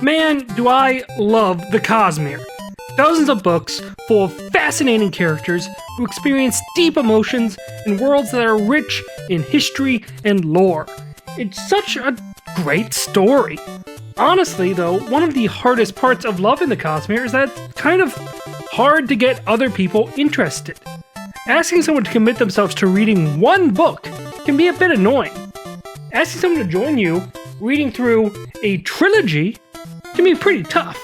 Man, do I love the Cosmere. Dozens of books full of fascinating characters who experience deep emotions in worlds that are rich in history and lore. It's such a great story. Honestly, though, one of the hardest parts of loving the Cosmere is that it's kind of hard to get other people interested. Asking someone to commit themselves to reading one book can be a bit annoying. Asking someone to join you reading through a trilogy can be pretty tough.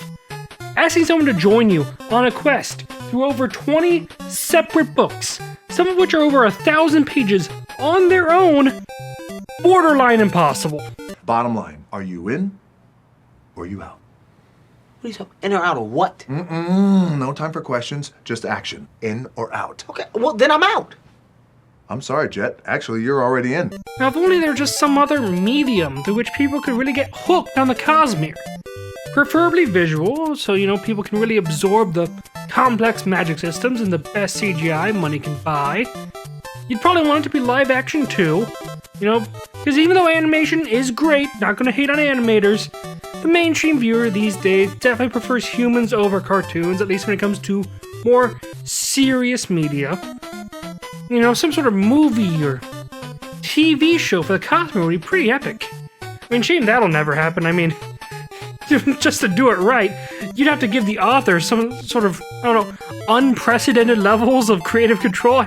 Asking someone to join you on a quest through over 20 separate books, some of which are over 1,000 pages on their own, borderline impossible. Bottom line, are you in or are you out? What are you talking? In or out of what? No time for questions, just action. In or out. Okay, well then I'm out. I'm sorry, Jet. Actually, you're already in. Now, if only there was just some other medium through which people could really get hooked on the Cosmere. Preferably visual, so people can really absorb the complex magic systems and the best CGI money can buy. You'd probably want it to be live action too, because even though animation is great, not gonna hate on animators, the mainstream viewer these days definitely prefers humans over cartoons, at least when it comes to more serious media. Some sort of movie or TV show for the Cosmere would be pretty epic. Shame that'll never happen. Just to do it right, you'd have to give the author some sort of, unprecedented levels of creative control.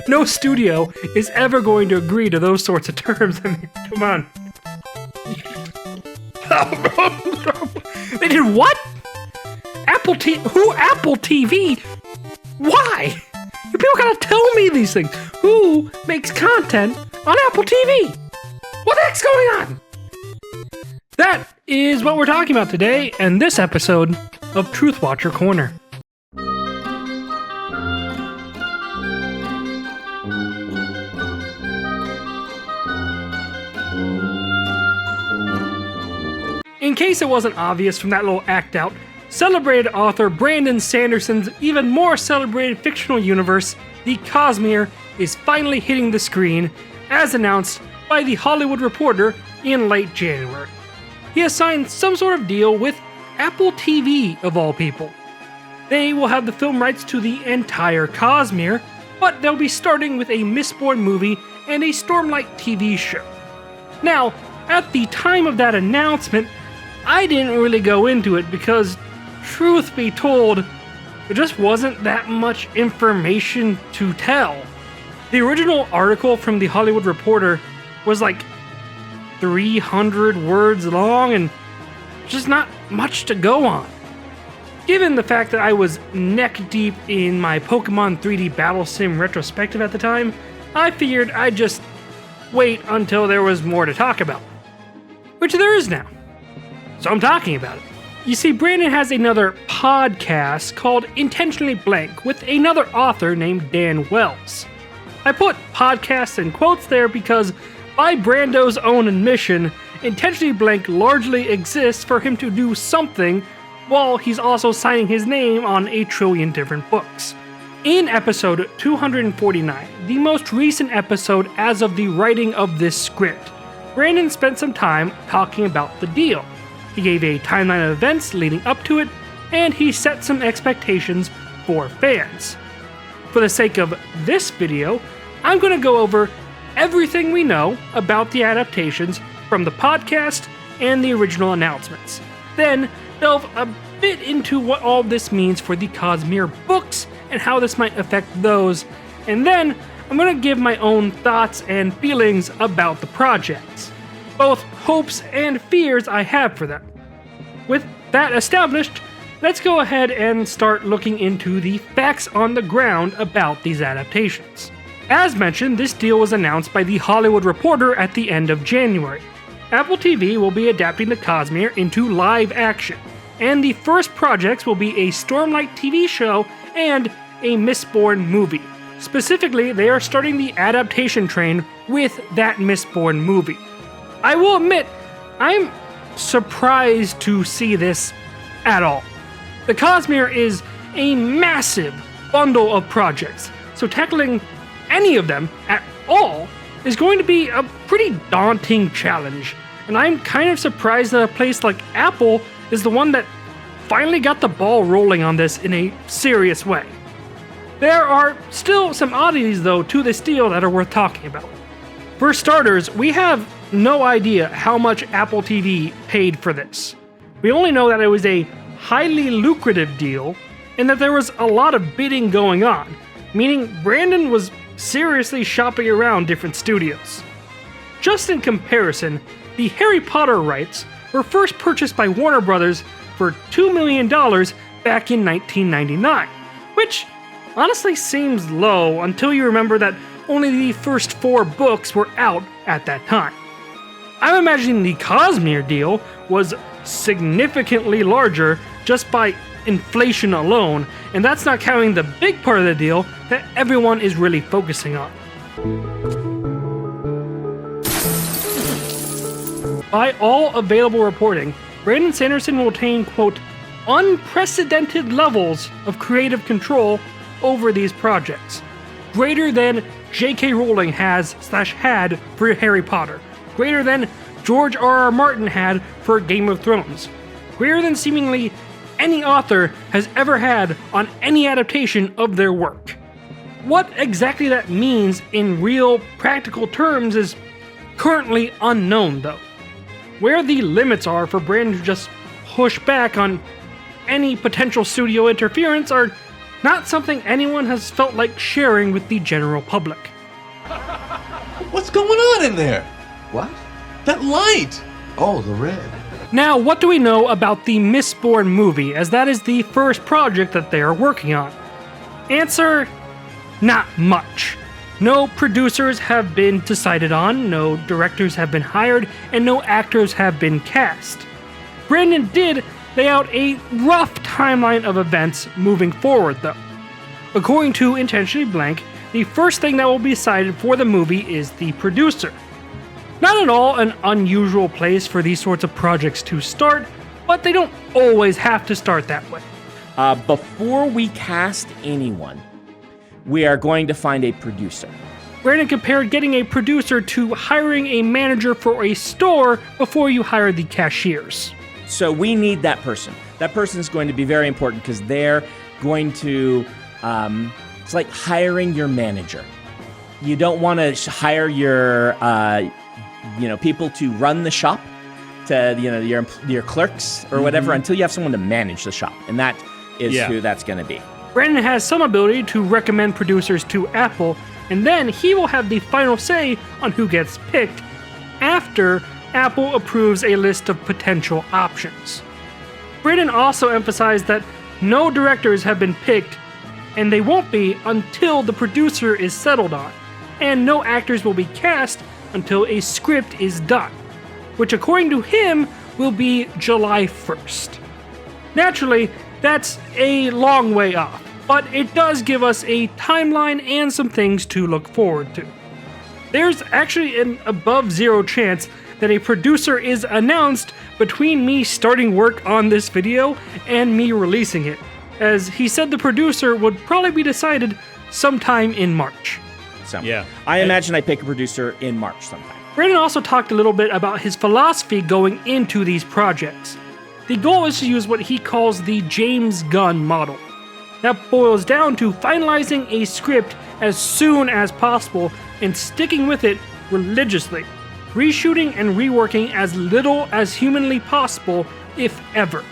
No studio is ever going to agree to those sorts of terms. Come on. They did what? Apple TV? Why? You people gotta tell me these things. Who makes content on Apple TV? What the heck's going on? That is what we're talking about today in this episode of Truthwatcher Corner. In case it wasn't obvious from that little act out, celebrated author Brandon Sanderson's even more celebrated fictional universe, the Cosmere, is finally hitting the screen, as announced by The Hollywood Reporter in late January. He has signed some sort of deal with Apple TV, of all people. They will have the film rights to the entire Cosmere, but they'll be starting with a Mistborn movie and a Stormlight TV show. Now, at the time of that announcement, I didn't really go into it because, truth be told, there just wasn't that much information to tell. The original article from The Hollywood Reporter was like 300 words long and just not much to go on. Given the fact that I was neck deep in my Pokemon 3D Battle Sim retrospective at the time, I figured I'd just wait until there was more to talk about. Which there is now. So I'm talking about it. You see, Brandon has another podcast called Intentionally Blank with another author named Dan Wells. I put podcast in quotes there because, by Brando's own admission, Intentionally Blank largely exists for him to do something while he's also signing his name on a trillion different books. In episode 249, the most recent episode as of the writing of this script, Brandon spent some time talking about the deal. He gave a timeline of events leading up to it, and he set some expectations for fans. For the sake of this video, I'm going to go over everything we know about the adaptations from the podcast and the original announcements. Then delve a bit into what all this means for the Cosmere books and how this might affect those, and then I'm going to give my own thoughts and feelings about the projects, both hopes and fears I have for them. With that established, let's go ahead and start looking into the facts on the ground about these adaptations. As mentioned, this deal was announced by The Hollywood Reporter at the end of January. Apple TV will be adapting the Cosmere into live action, and the first projects will be a Stormlight TV show and a Mistborn movie. Specifically, they are starting the adaptation train with that Mistborn movie. I will admit, I'm surprised to see this at all. The Cosmere is a massive bundle of projects, so tackling any of them at all is going to be a pretty daunting challenge, and I'm kind of surprised that a place like Apple is the one that finally got the ball rolling on this in a serious way. There are still some oddities, though, to this deal that are worth talking about. For starters, we have no idea how much Apple TV paid for this. We only know that it was a highly lucrative deal and that there was a lot of bidding going on, meaning Brandon was seriously shopping around different studios. Just in comparison, the Harry Potter rights were first purchased by Warner Brothers for $2 million back in 1999, which honestly seems low until you remember that only the first 4 books were out at that time. I'm imagining the Cosmere deal was significantly larger just by inflation alone, and that's not counting the big part of the deal that everyone is really focusing on. By all available reporting, Brandon Sanderson will attain, quote, unprecedented levels of creative control over these projects, greater than J.K. Rowling had for Harry Potter, greater than George R.R. Martin had for Game of Thrones, greater than seemingly any author has ever had on any adaptation of their work. What exactly that means in real, practical terms is currently unknown, though. Where the limits are for Brandon to just push back on any potential studio interference are not something anyone has felt like sharing with the general public. What's going on in there? What? That light! Oh, the red. Now, what do we know about the Mistborn movie, as that is the first project that they are working on? Answer: not much. No producers have been decided on, no directors have been hired, and no actors have been cast. Brandon did lay out a rough timeline of events moving forward, though. According to Intentionally Blank, the first thing that will be decided for the movie is the producer. Not at all an unusual place for these sorts of projects to start, but they don't always have to start that way. Before we cast anyone, we are going to find a producer. Brandon compared getting a producer to hiring a manager for a store before you hire the cashiers. So we need that person. That person is going to be very important because they're going to, it's like hiring your manager. You don't want to hire your, people to run the shop, to, your clerks or whatever, until you have someone to manage the shop. And that is who that's going to be. Brandon has some ability to recommend producers to Apple, and then he will have the final say on who gets picked after Apple approves a list of potential options. Brandon also emphasized that no directors have been picked, and they won't be until the producer is settled on, and no actors will be cast until a script is done, which according to him will be July 1st. Naturally, that's a long way off, but it does give us a timeline and some things to look forward to. There's actually an above zero chance that a producer is announced between me starting work on this video and me releasing it, as he said the producer would probably be decided sometime in March. So I imagine I pick a producer in March sometime. Brandon also talked a little bit about his philosophy going into these projects. The goal is to use what he calls the James Gunn model. That boils down to finalizing a script as soon as possible and sticking with it religiously, reshooting and reworking as little as humanly possible, if ever.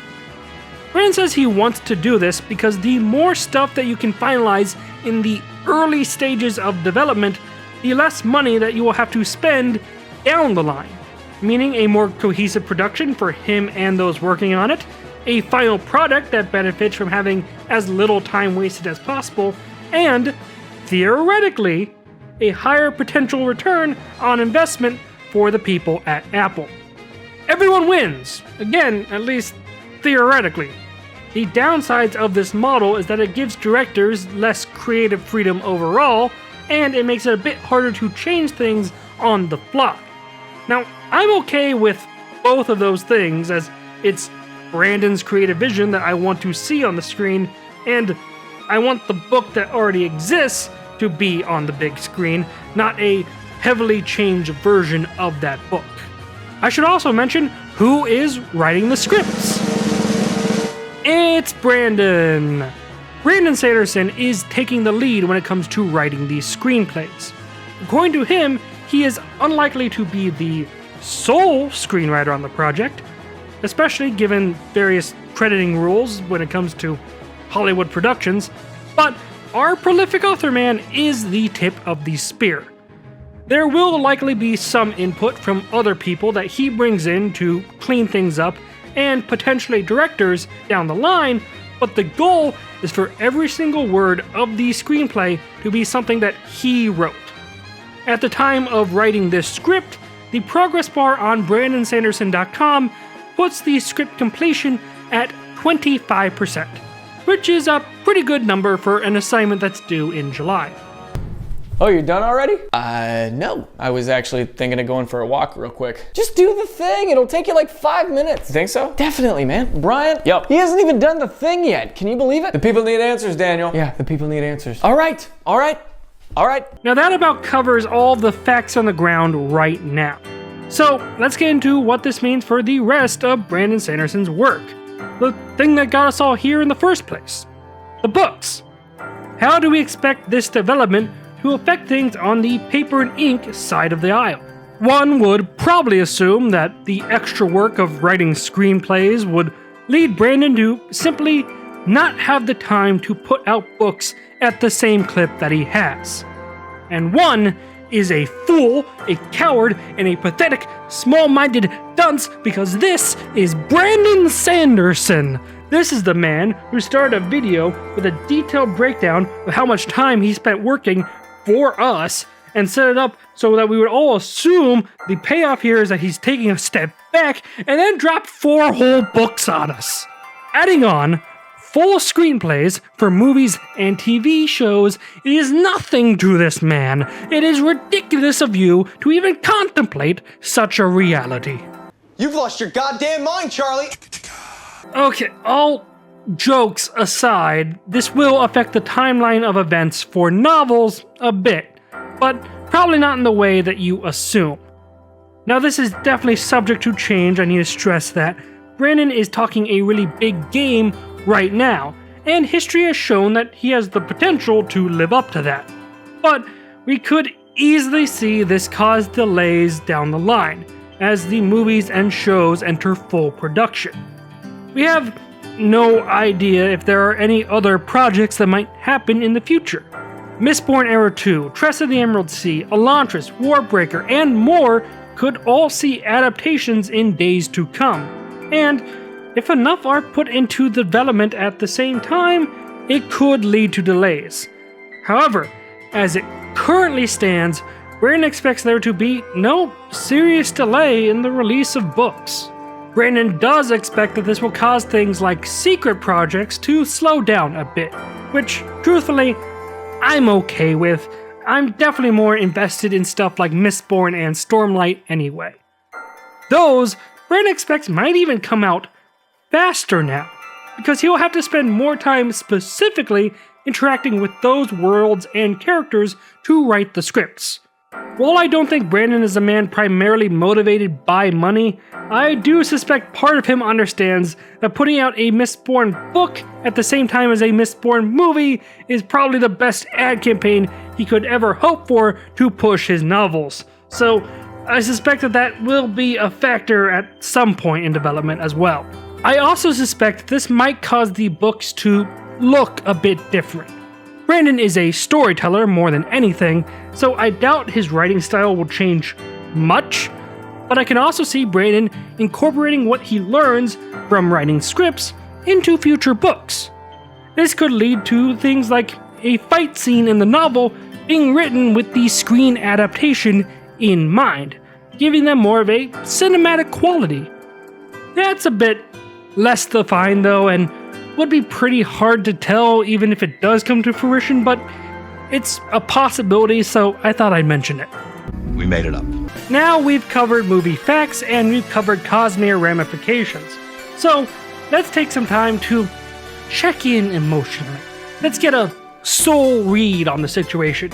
Brandon says he wants to do this because the more stuff that you can finalize in the early stages of development, the less money that you will have to spend down the line, meaning a more cohesive production for him and those working on it, a final product that benefits from having as little time wasted as possible, and, theoretically, a higher potential return on investment for the people at Apple. Everyone wins, again, at least theoretically. The downsides of this model is that it gives directors less creative freedom overall, and it makes it a bit harder to change things on the fly. Now, I'm okay with both of those things, as it's Brandon's creative vision that I want to see on the screen, and I want the book that already exists to be on the big screen, not a heavily changed version of that book. I should also mention who is writing the scripts. It's Brandon! Brandon Sanderson is taking the lead when it comes to writing these screenplays. According to him, he is unlikely to be the sole screenwriter on the project, especially given various crediting rules when it comes to Hollywood productions, but our prolific author man is the tip of the spear. There will likely be some input from other people that he brings in to clean things up, and potentially directors down the line, but the goal is for every single word of the screenplay to be something that he wrote. At the time of writing this script, the progress bar on BrandonSanderson.com puts the script completion at 25%, which is a pretty good number for an assignment that's due in July. Oh, you're done already? No. I was actually thinking of going for a walk real quick. Just do the thing. It'll take you like 5 minutes. You think so? Definitely, man. Brian? Yep. He hasn't even done the thing yet. Can you believe it? The people need answers, Daniel. Yeah, the people need answers. All right. Now that about covers all the facts on the ground right now. So let's get into what this means for the rest of Brandon Sanderson's work. The thing that got us all here in the first place. The books. How do we expect this development to affect things on the paper and ink side of the aisle? One would probably assume that the extra work of writing screenplays would lead Brandon to simply not have the time to put out books at the same clip that he has. And one is a fool, a coward, and a pathetic, small-minded dunce because this is Brandon Sanderson. This is the man who started a video with a detailed breakdown of how much time he spent working for us and set it up so that we would all assume the payoff here is that he's taking a step back and then dropped 4 whole books on us. Adding on full screenplays for movies and TV shows is nothing to this man. It is ridiculous of you to even contemplate such a reality. You've lost your goddamn mind, Charlie! Okay, all jokes aside, this will affect the timeline of events for novels a bit, but probably not in the way that you assume. Now, this is definitely subject to change. I need to stress that. Brandon is talking a really big game right now, and history has shown that he has the potential to live up to that. But we could easily see this cause delays down the line, as the movies and shows enter full production. We have no idea if there are any other projects that might happen in the future. Mistborn Era 2, Tress of the Emerald Sea, Elantris, Warbreaker, and more could all see adaptations in days to come. And if enough are put into development at the same time, it could lead to delays. However, as it currently stands, Brandon expects there to be no serious delay in the release of books. Brandon does expect that this will cause things like secret projects to slow down a bit, which, truthfully, I'm okay with. I'm definitely more invested in stuff like Mistborn and Stormlight anyway. Those, Brandon expects might even come out faster now, because he'll have to spend more time specifically interacting with those worlds and characters to write the scripts. While I don't think Brandon is a man primarily motivated by money, I do suspect part of him understands that putting out a Mistborn book at the same time as a Mistborn movie is probably the best ad campaign he could ever hope for to push his novels. So I suspect that will be a factor at some point in development as well. I also suspect this might cause the books to look a bit different. Brandon is a storyteller more than anything, so I doubt his writing style will change much, but I can also see Brandon incorporating what he learns from writing scripts into future books. This could lead to things like a fight scene in the novel being written with the screen adaptation in mind, giving them more of a cinematic quality. That's a bit less defined though, and would be pretty hard to tell even if it does come to fruition, but it's a possibility, so I thought I'd mention it. We made it up. Now we've covered movie facts and we've covered Cosmere ramifications. So let's take some time to check in emotionally. Let's get a soul read on the situation.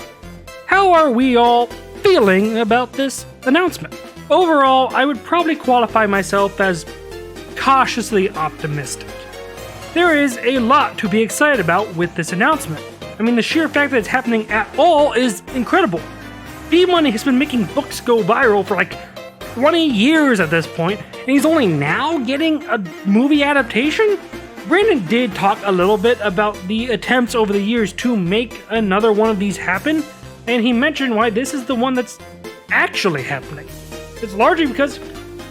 How are we all feeling about this announcement? Overall, I would probably qualify myself as cautiously optimistic. there is a lot to be excited about with this announcement. I mean, the sheer fact that it's happening at all is incredible. B-Money has been making books go viral for like 20 years at this point, and he's only now getting a movie adaptation? Brandon did talk a little bit about the attempts over the years to make another one of these happen, and he mentioned why this is the one that's actually happening. It's largely because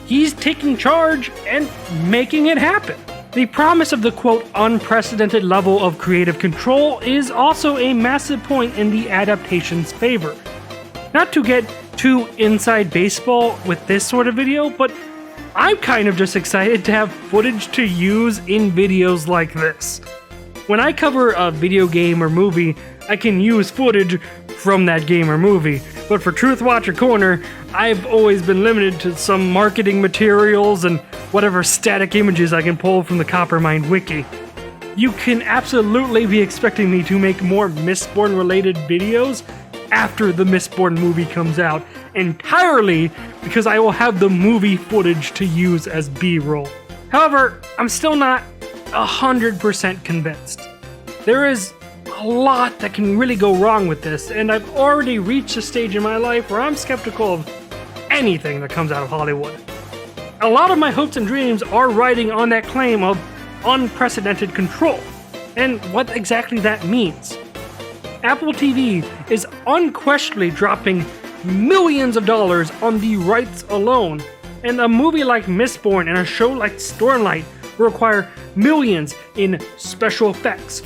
he's taking charge and making it happen. The promise of the quote unprecedented level of creative control is also a massive point in the adaptation's favor. Not to get too inside baseball with this sort of video, but I'm kind of just excited to have footage to use in videos like this. When I cover a video game or movie, I can use footage from that game or movie, but for Truthwatcher Corner, I've always been limited to some marketing materials and whatever static images I can pull from the Coppermind wiki. You can absolutely be expecting me to make more Mistborn related videos after the Mistborn movie comes out, entirely because I will have the movie footage to use as B-roll. However, I'm still not 100% convinced. There is a lot that can really go wrong with this, and I've already reached a stage in my life where I'm skeptical of anything that comes out of Hollywood. A lot of my hopes and dreams are riding on that claim of unprecedented control, and what exactly that means. Apple TV is unquestionably dropping millions of dollars on the rights alone, and a movie like Mistborn and a show like Stormlight will require millions in special effects,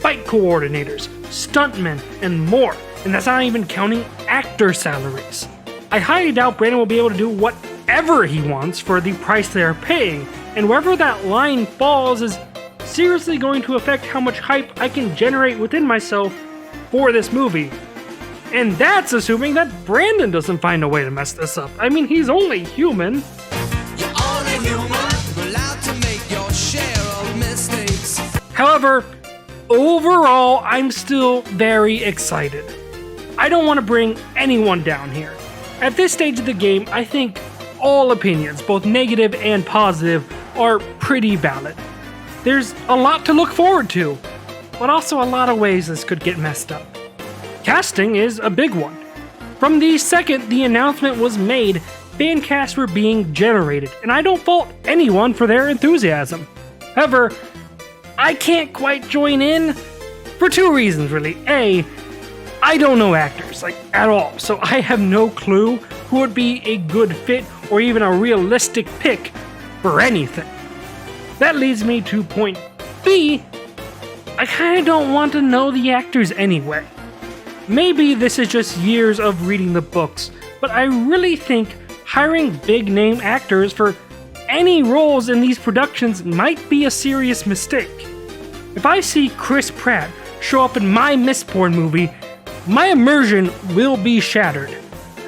fight coordinators, stuntmen, and more, and that's not even counting actor salaries. I highly doubt Brandon will be able to do whatever he wants for the price they are paying, and wherever that line falls is seriously going to affect how much hype I can generate within myself for this movie. And that's assuming that Brandon doesn't find a way to mess this up. I mean, he's only human. You're only human, allowed to make your share of mistakes. However, overall, I'm still very excited. I don't want to bring anyone down here. At this stage of the game, I think all opinions, both negative and positive, are pretty valid. There's a lot to look forward to, but also a lot of ways this could get messed up. Casting is a big one. From the second the announcement was made, fan casts were being generated, and I don't fault anyone for their enthusiasm. However, I can't quite join in for two reasons, really. A, I don't know actors, at all, so I have no clue who would be a good fit or even a realistic pick for anything. That leads me to point B, I kinda don't want to know the actors anyway. Maybe this is just years of reading the books, but I really think hiring big-name actors for any roles in these productions might be a serious mistake. If I see Chris Pratt show up in my Mistborn movie, my immersion will be shattered.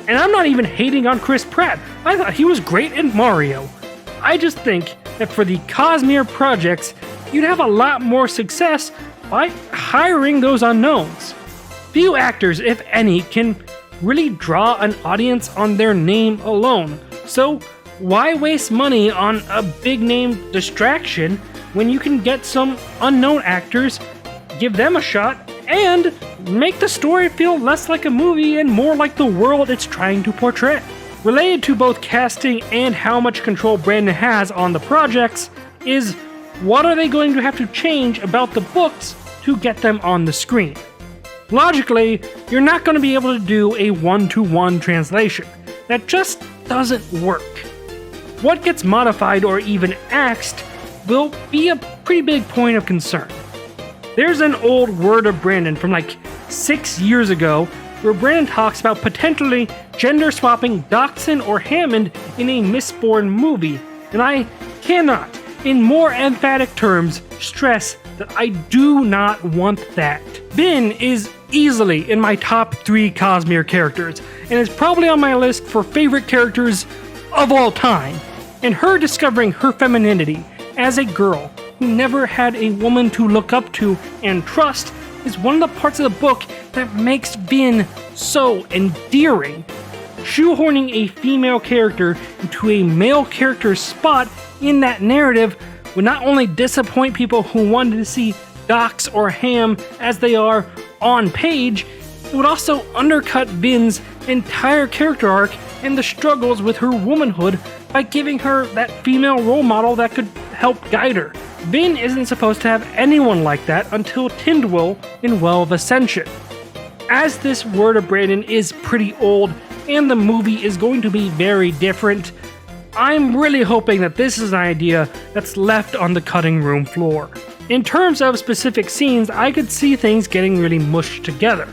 And I'm not even hating on Chris Pratt. I thought he was great in Mario. I just think that for the Cosmere projects, you'd have a lot more success by hiring those unknowns. Few actors, if any, can really draw an audience on their name alone, so why waste money on a big-name distraction when you can get some unknown actors, give them a shot, and make the story feel less like a movie and more like the world it's trying to portray? Related to both casting and how much control Brandon has on the projects is what are they going to have to change about the books to get them on the screen? Logically, you're not going to be able to do a one-to-one translation. That just doesn't work. What gets modified or even axed will be a pretty big point of concern. There's an old word of Brandon from 6 years ago where Brandon talks about potentially gender swapping Dachshund or Hammond in a Mistborn movie, and I cannot, in more emphatic terms, stress that I do not want that. Bin is easily in my top 3 Cosmere characters, and is probably on my list for favorite characters of all time. And her discovering her femininity as a girl who never had a woman to look up to and trust is one of the parts of the book that makes Bin so endearing. Shoehorning a female character into a male character's spot in that narrative would not only disappoint people who wanted to see Dox or Ham as they are on page, it would also undercut Vin's entire character arc and the struggles with her womanhood by giving her that female role model that could help guide her. Vin isn't supposed to have anyone like that until Tindwyl in Well of Ascension. As this Word of Brandon is pretty old and the movie is going to be very different, I'm really hoping that this is an idea that's left on the cutting room floor. In terms of specific scenes, I could see things getting really mushed together.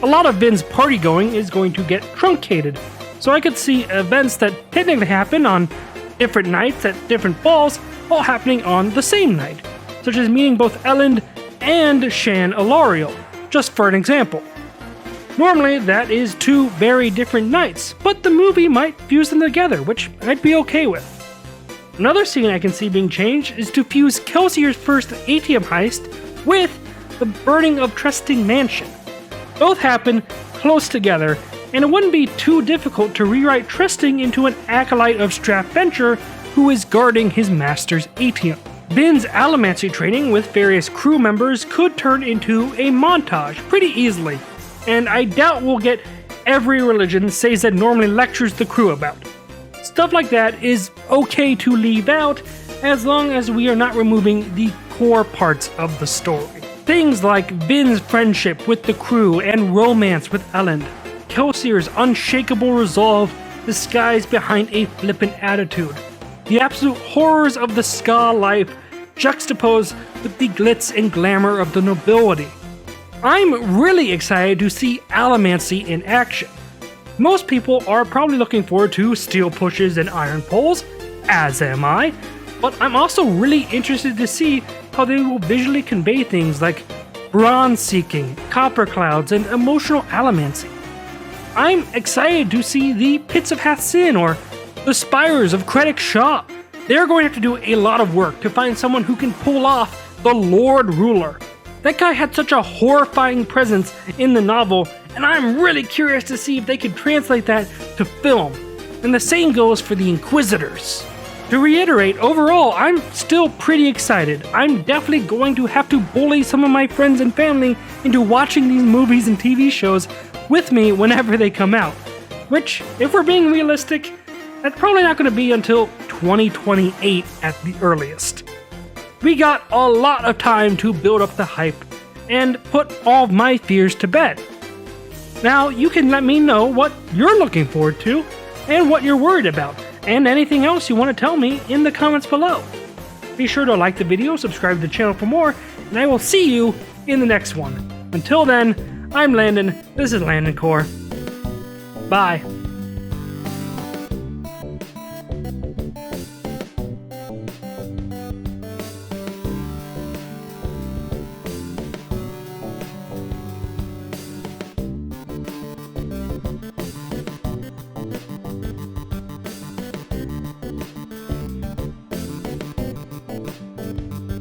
A lot of Vin's party going is going to get truncated, so I could see events that technically happen on different nights at different balls all happening on the same night, such as meeting both Elend and Shan Alariel, just for an example. Normally, that is two very different nights, but the movie might fuse them together, which I'd be okay with. Another scene I can see being changed is to fuse Kelsier's first ATM heist with the burning of Trusting Mansion. Both happen close together, and it wouldn't be too difficult to rewrite Trusting into an acolyte of Strap Venture who is guarding his master's ATM. Vin's allomancy training with various crew members could turn into a montage pretty easily, and I doubt we'll get every religion Sazed normally lectures the crew about. Stuff like that is okay to leave out as long as we are not removing the core parts of the story. Things like Vin's friendship with the crew and romance with Elend, Kelsier's unshakable resolve disguised behind a flippant attitude, the absolute horrors of the ska life juxtaposed with the glitz and glamour of the nobility. I'm really excited to see allomancy in action. Most people are probably looking forward to steel pushes and iron poles, as am I, but I'm also really interested to see how they will visually convey things like bronze seeking, copper clouds, and emotional allomancy. I'm excited to see the Pits of Hathsin or the Spires of Krennic Shaw. They're going to have to do a lot of work to find someone who can pull off the Lord Ruler. That guy had such a horrifying presence in the novel, and I'm really curious to see if they can translate that to film. And the same goes for the Inquisitors. To reiterate, overall, I'm still pretty excited. I'm definitely going to have to bully some of my friends and family into watching these movies and TV shows with me whenever they come out. Which, if we're being realistic, that's probably not going to be until 2028 at the earliest. We got a lot of time to build up the hype and put all of my fears to bed. Now, you can let me know what you're looking forward to and what you're worried about, and anything else you want to tell me in the comments below. Be sure to like the video, subscribe to the channel for more, and I will see you in the next one. Until then, I'm Landon, this is Landon-Core. Bye.